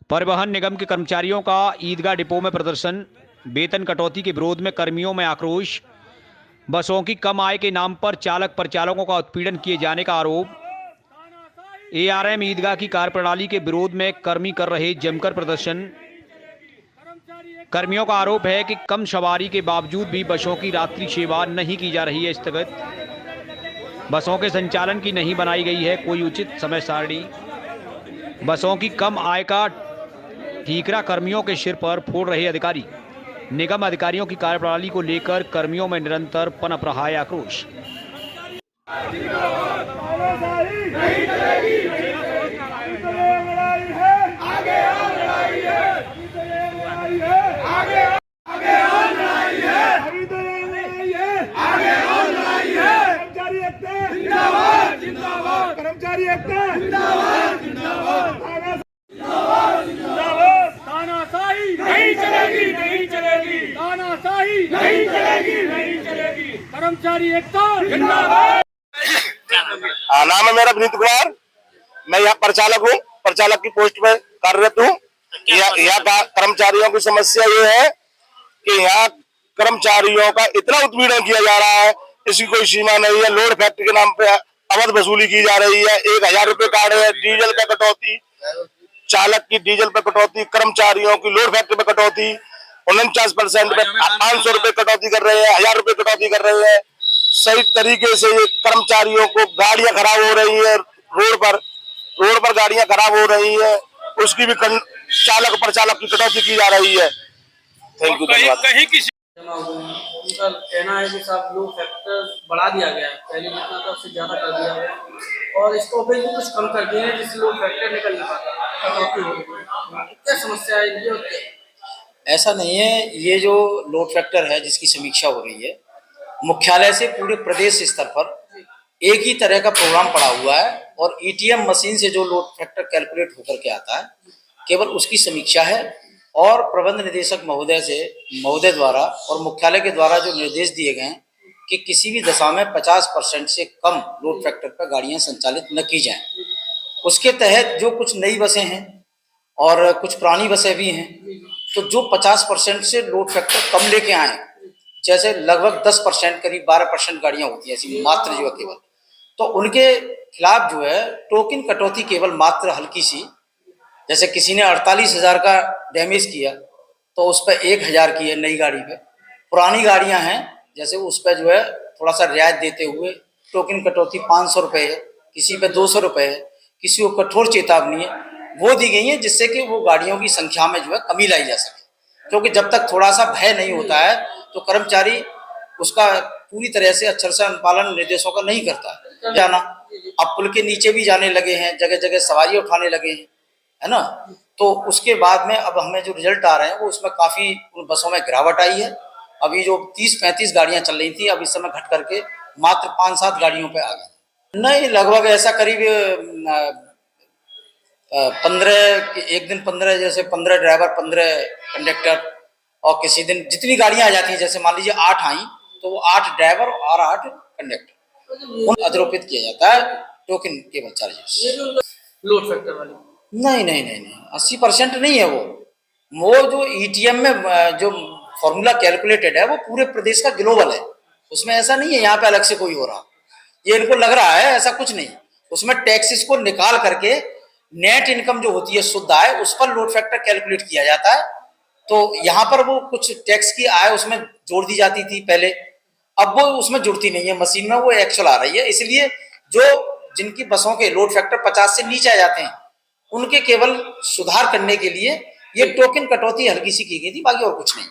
परिवहन निगम के कर्मचारियों का ईदगाह डिपो में प्रदर्शन। वेतन कटौती के विरोध में कर्मियों में आक्रोश। बसों की कम आय के नाम पर चालक परिचालकों का उत्पीड़न किए जाने का आरोप। एआरएम ईदगाह की कार्यप्रणाली के विरोध में कर्मी कर रहे जमकर प्रदर्शन। कर्मियों का आरोप है कि कम सवारी के बावजूद भी बसों की रात्रि सेवा नहीं की जा रही है स्थगित। बसों के संचालन की नहीं बनाई गई है कोई उचित समय सारणी। बसों की कम आय का ठीकरा कर्मियों के सिर पर फोड़ रहे अधिकारी। निगम अधिकारियों की कार्यप्रणाली को लेकर कर्मियों में निरंतर पनप रहा है आक्रोश। कर्मचारी एकता जिंदाबाद जिंदाबाद जिंदाबाद। तानाशाही नहीं चलेगी नहीं चलेगी, तानाशाही नहीं चलेगी नहीं चलेगी। कर्मचारी एकता जिंदाबाद। नाम है मेरा विनीत कुमार। मैं यहाँ परिचालक हूँ, परिचालक की पोस्ट पे कार्यरत हूँ। यहाँ का कर्मचारियों की समस्या ये है कि यहाँ कर्मचारियों का इतना उत्पीड़न किया जा रहा है, इसकी कोई सीमा नहीं है। लोड फैक्ट्री के नाम पे अवैध वसूली की जा रही है। 1000 रुपए काट रहे हैं, डीजल पे कटौती, चालक की डीजल पे कटौती, कर्मचारियों की लोड फैक्ट्री पे कटौती, 49% पे 500 रुपए कटौती कर रहे हैं, 1000 रुपए कटौती कर रहे हैं। सही तरीके से ये कर्मचारियों को गाड़ियां खराब हो रही है, रोड पर गाड़ियां खराब हो रही है, उसकी भी चालक परिचालक की कटौती की जा रही है। Thank you. धन्यवाद। उनका कहना है कि सब लोग फैक्टर बढ़ा दिया गया है, पहले जितना था उससे ज्यादा कर दिया गया और स्टॉपेज भी कुछ कम कर दिए हैं जिससे लोग फैक्टर निकल नहीं पाते। क्या समस्या है इनकी और क्या? ऐसा नहीं है, ये जो लोड फैक्टर है जिसकी समीक्षा हो रही है, मुख्यालय से पूरे प्रदेश स्तर पर एक ही तरह का प्रोग्राम पड़ा हुआ है और ईटीएम मशीन से जो लोड फैक्टर कैलकुलेट होकर के आता है केवल उसकी समीक्षा है। और प्रबंध निदेशक महोदय द्वारा और मुख्यालय के द्वारा जो निर्देश दिए गए हैं कि किसी भी दशा में 50% से कम लोड फैक्टर पर गाड़ियां संचालित न की जाएं। उसके तहत जो कुछ नई बसें हैं और कुछ पुरानी बसें भी हैं, तो जो 50% से लोड फैक्टर कम लेके आए, जैसे लगभग 10% करीब 12% गाड़ियां होती हैं ऐसी मात्र जो केवल, तो उनके खिलाफ जो है टोकन कटौती केवल मात्र हल्की सी, जैसे किसी ने 48,000 का डैमेज किया तो उस पर 1,000 की है नई गाड़ी पे। पुरानी गाड़ियां हैं जैसे उस पर जो है थोड़ा सा रियायत देते हुए टोकन कटौती 500 रुपये है, किसी पे 200 रुपये है, किसी को कठोर चेतावनी है वो दी गई है, जिससे कि वो गाड़ियों की संख्या में जो है कमी लाई जा सके। क्योंकि जब तक थोड़ा सा भय नहीं होता है तो कर्मचारी उसका पूरी तरह से अक्षर से अनुपालन निर्देशों का नहीं करता जाना। अब पुल के नीचे भी जाने लगे हैं, जगह जगह सवारी उठाने लगे हैं, है ना। तो उसके बाद में अब हमें जो रिजल्ट आ रहे हैं वो उसमें काफ़ी उन बसों में गिरावट आई है। अभी जो 30-35 गाड़ियां चल रही थी अब इस समय घट करके मात्र 5-7 गाड़ियों पे आ गई। नहीं, लगभग ऐसा करीब 15 एक दिन 15 जैसे 15 ड्राइवर 15 कंडक्टर, और किसी दिन जितनी गाड़ियां आ जाती हैं जैसे मान लीजिए 8 आई तो वो 8 ड्राइवर और 8 कंडक्टर अधिरोपित किया जाता है टोकन केवल चार्जेस। लोड फैक्टर वाली नहीं, 80% नहीं है वो जो ईटीएम में जो फॉर्मूला कैलकुलेटेड है वो पूरे प्रदेश का ग्लोबल है। उसमें ऐसा नहीं है यहाँ पे अलग से कोई हो रहा, ये इनको लग रहा है, ऐसा कुछ नहीं। उसमें टैक्सेस को निकाल करके नेट इनकम जो होती है शुद्ध आय उस पर लोड फैक्टर कैलकुलेट किया जाता है। तो यहाँ पर वो कुछ टैक्स की आय उसमें जोड़ दी जाती थी पहले, अब वो उसमें जुड़ती नहीं है, मशीन में वो एक्चुअल आ रही है। इसलिए जो जिनकी बसों के लोड फैक्टर 50 से नीचे आ जाते हैं उनके केवल सुधार करने के लिए ये टोकन कटौती हल्की सी की गई थी, बाकी और कुछ नहीं।